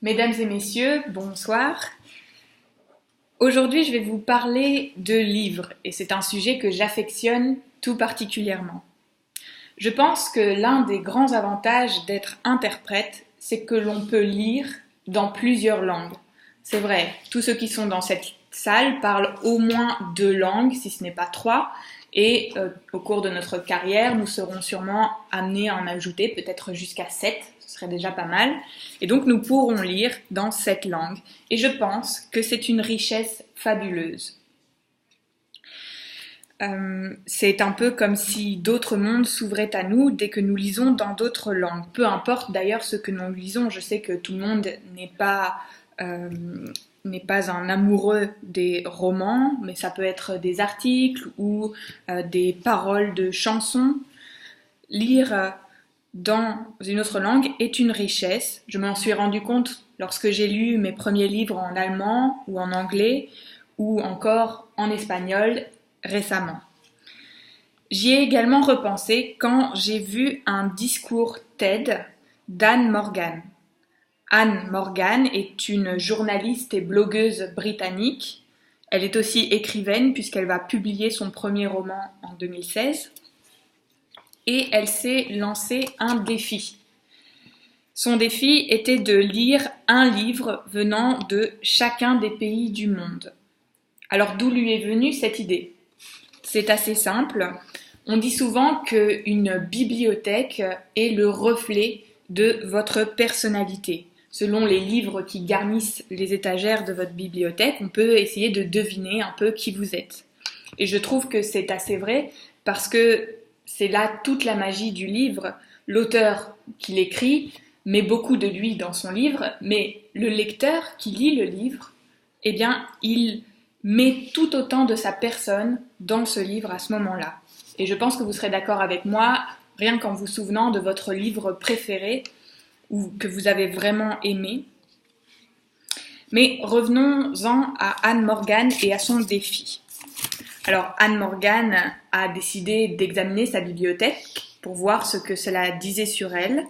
Mesdames et messieurs, bonsoir. Aujourd'hui, je vais vous parler de livres et c'est un sujet que j'affectionne tout particulièrement. Je pense que l'un des grands avantages d'être interprète, c'est que l'on peut lire dans plusieurs langues. C'est vrai, tous ceux qui sont dans cette salle parlent au moins 2 langues, si ce n'est pas 3, et au cours de notre carrière, nous serons sûrement amenés à en ajouter peut-être jusqu'à 7, ce serait déjà pas mal. Et donc nous pourrons lire dans 7 langues. Et je pense que c'est une richesse fabuleuse. C'est un peu comme si d'autres mondes s'ouvraient à nous dès que nous lisons dans d'autres langues. Peu importe d'ailleurs ce que nous lisons, je sais que tout le monde n'est pas un amoureux des romans, mais ça peut être des articles ou des paroles de chansons. Lire dans une autre langue est une richesse. Je m'en suis rendu compte lorsque j'ai lu mes premiers livres en allemand ou en anglais ou encore en espagnol récemment. J'y ai également repensé quand j'ai vu un discours TED d'Anne Morgan. Anne Morgan est une journaliste et blogueuse britannique. Elle est aussi écrivaine puisqu'elle va publier son premier roman en 2016. Et elle s'est lancé un défi. Son défi était de lire un livre venant de chacun des pays du monde. Alors d'où lui est venue cette idée ? C'est assez simple. On dit souvent qu'une bibliothèque est le reflet de votre personnalité. Selon les livres qui garnissent les étagères de votre bibliothèque, on peut essayer de deviner un peu qui vous êtes. Et je trouve que c'est assez vrai parce que c'est là toute la magie du livre. L'auteur qui l'écrit met beaucoup de lui dans son livre, mais le lecteur qui lit le livre, eh bien, il met tout autant de sa personne dans ce livre à ce moment-là. Et je pense que vous serez d'accord avec moi, rien qu'en vous souvenant de votre livre préféré ou que vous avez vraiment aimé. Mais revenons-en à Anne Morgan et à son défi. Alors Anne Morgan a décidé d'examiner sa bibliothèque pour voir ce que cela disait sur elle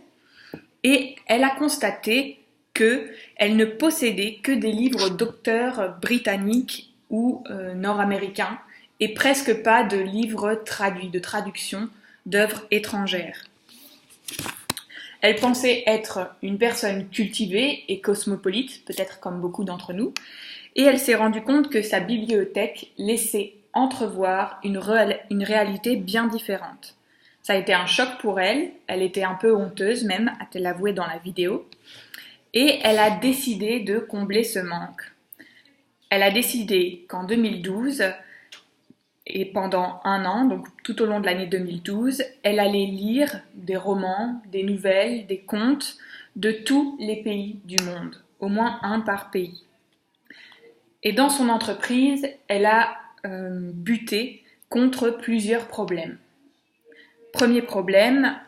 et elle a constaté qu'elle ne possédait que des livres d'auteurs britanniques ou nord-américains et presque pas de livres traduits, de traduction d'œuvres étrangères. Elle pensait être une personne cultivée et cosmopolite, peut-être comme beaucoup d'entre nous, et elle s'est rendue compte que sa bibliothèque laissait entrevoir une réalité bien différente. Ça a été un choc pour elle, elle était un peu honteuse même, a-t-elle avoué dans la vidéo, et elle a décidé de combler ce manque. Elle a décidé qu'en 2012, et pendant 1 an, donc tout au long de l'année 2012, elle allait lire des romans, des nouvelles, des contes de tous les pays du monde, au moins un par pays. Et dans son entreprise, elle a buté contre plusieurs problèmes. Premier problème,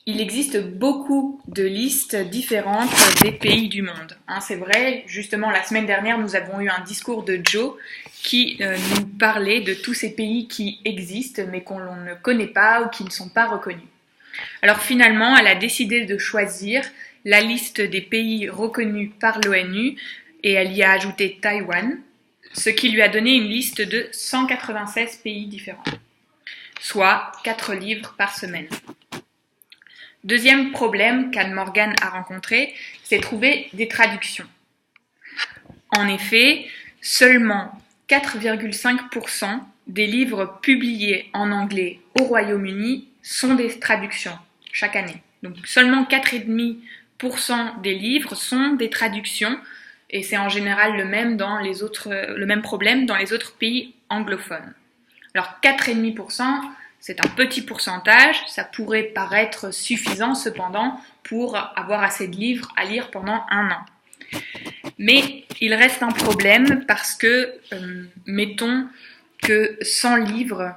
il existe beaucoup de listes différentes des pays du monde. C'est vrai, justement la semaine dernière, nous avons eu un discours de Joe qui nous parlait de tous ces pays qui existent mais qu'on ne connaît pas ou qui ne sont pas reconnus. Alors finalement, elle a décidé de choisir la liste des pays reconnus par l'ONU et elle y a ajouté Taïwan, ce qui lui a donné une liste de 196 pays différents, soit 4 livres par semaine. Deuxième problème qu'Anne Morgan a rencontré, c'est trouver des traductions. En effet, seulement 4,5% des livres publiés en anglais au Royaume-Uni sont des traductions chaque année. Donc seulement 4,5% des livres sont des traductions et c'est en général le même problème dans les autres pays anglophones. Alors 4,5%, c'est un petit pourcentage, ça pourrait paraître suffisant cependant pour avoir assez de livres à lire pendant 1 an. Mais il reste un problème parce que, mettons que 100 livres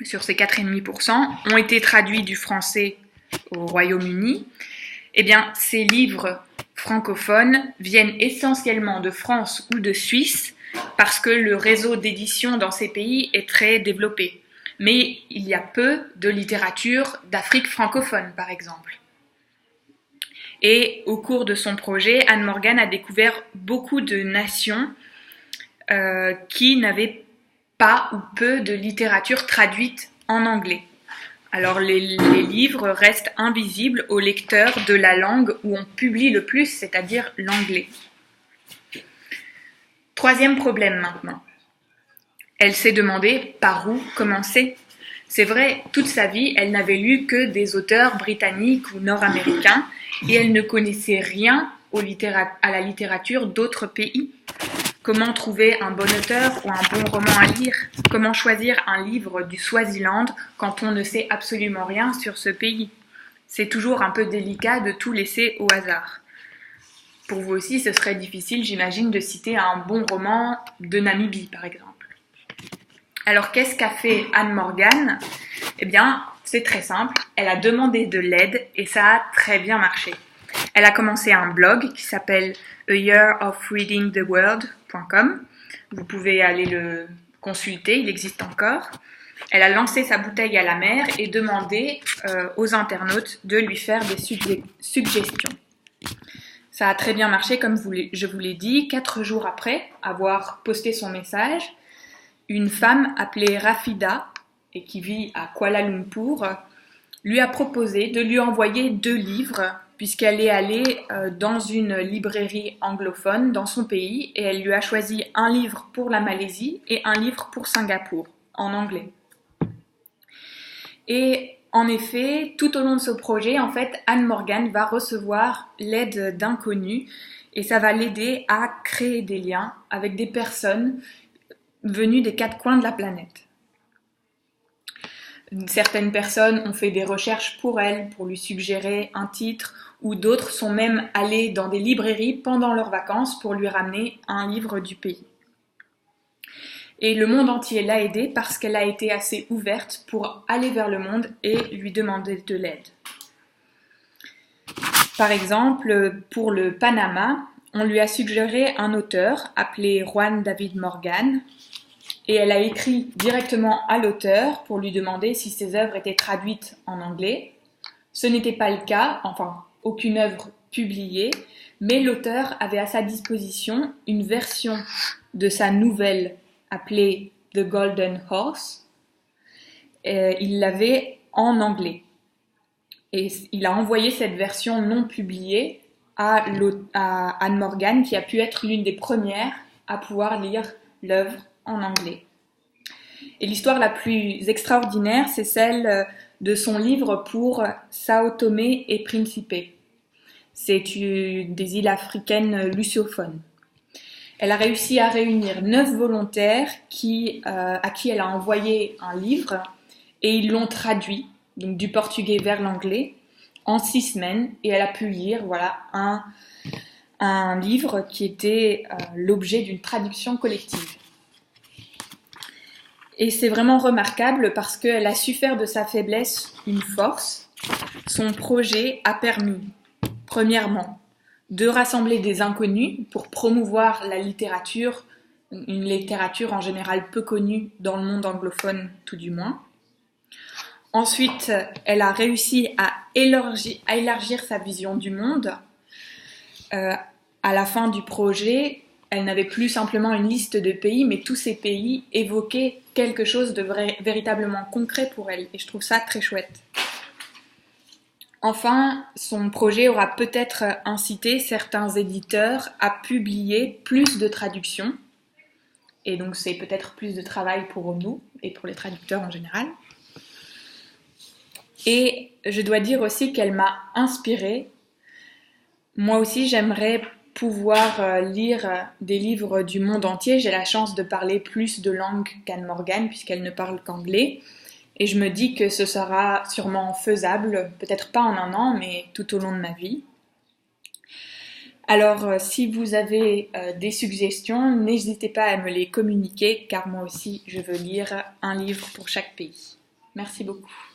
sur ces 4,5% ont été traduits du français au Royaume-Uni, eh bien ces livres francophones viennent essentiellement de France ou de Suisse parce que le réseau d'édition dans ces pays est très développé. Mais il y a peu de littérature d'Afrique francophone, par exemple. Et au cours de son projet, Anne Morgan a découvert beaucoup de nations qui n'avaient pas ou peu de littérature traduite en anglais. Alors les livres restent invisibles aux lecteurs de la langue où on publie le plus, c'est-à-dire l'anglais. Troisième problème maintenant. Elle s'est demandé par où commencer. C'est vrai, toute sa vie, elle n'avait lu que des auteurs britanniques ou nord-américains et elle ne connaissait rien à la littérature d'autres pays. Comment trouver un bon auteur ou un bon roman à lire? Comment choisir un livre du Swaziland quand on ne sait absolument rien sur ce pays? C'est toujours un peu délicat de tout laisser au hasard. Pour vous aussi, ce serait difficile, j'imagine, de citer un bon roman de Namibie, par exemple. Alors, qu'est-ce qu'a fait Anne Morgan? Eh bien, c'est très simple. Elle a demandé de l'aide et ça a très bien marché. Elle a commencé un blog qui s'appelle ayearofreadingtheworld.com. Vous pouvez aller le consulter, il existe encore. Elle a lancé sa bouteille à la mer et demandé aux internautes de lui faire des suggestions. Ça a très bien marché, comme je vous l'ai dit. 4 jours après avoir posté son message, une femme appelée Rafida, et qui vit à Kuala Lumpur, lui a proposé de lui envoyer 2 livres, puisqu'elle est allée dans une librairie anglophone dans son pays, et elle lui a choisi un livre pour la Malaisie et un livre pour Singapour, en anglais. Et en effet, tout au long de ce projet, en fait, Anne Morgan va recevoir l'aide d'inconnus, et ça va l'aider à créer des liens avec des personnes venues des 4 coins de la planète. Certaines personnes ont fait des recherches pour elle, pour lui suggérer un titre, ou d'autres sont même allées dans des librairies pendant leurs vacances pour lui ramener un livre du pays. Et le monde entier l'a aidée parce qu'elle a été assez ouverte pour aller vers le monde et lui demander de l'aide. Par exemple, pour le Panama, on lui a suggéré un auteur appelé Juan David Morgan, et elle a écrit directement à l'auteur pour lui demander si ses œuvres étaient traduites en anglais. Ce n'était pas le cas, enfin aucune œuvre publiée, mais l'auteur avait à sa disposition une version de sa nouvelle appelée The Golden Horse. Il l'avait en anglais. Et il a envoyé cette version non publiée à Anne Morgan, qui a pu être l'une des premières à pouvoir lire l'œuvre en anglais. Et l'histoire la plus extraordinaire, c'est celle de son livre pour Sao Tomé et Principe. C'est des îles africaines lusophones. Elle a réussi à réunir 9 volontaires à qui elle a envoyé un livre et ils l'ont traduit, donc du portugais vers l'anglais, en 6 semaines, et elle a pu lire un livre qui était l'objet d'une traduction collective. Et c'est vraiment remarquable parce qu'elle a su faire de sa faiblesse une force. Son projet a permis, premièrement, de rassembler des inconnus pour promouvoir la littérature, une littérature en général peu connue dans le monde anglophone tout du moins. Ensuite, elle a réussi à élargir sa vision du monde. À la fin du projet, elle n'avait plus simplement une liste de pays, mais tous ces pays évoquaient quelque chose de véritablement concret pour elle. Et je trouve ça très chouette. Enfin, son projet aura peut-être incité certains éditeurs à publier plus de traductions. Et donc c'est peut-être plus de travail pour nous et pour les traducteurs en général. Et je dois dire aussi qu'elle m'a inspirée. Moi aussi, j'aimerais pouvoir lire des livres du monde entier. J'ai la chance de parler plus de langues qu'Anne Morgan, puisqu'elle ne parle qu'anglais. Et je me dis que ce sera sûrement faisable, peut-être pas en un an, mais tout au long de ma vie. Alors, si vous avez des suggestions, n'hésitez pas à me les communiquer, car moi aussi, je veux lire un livre pour chaque pays. Merci beaucoup.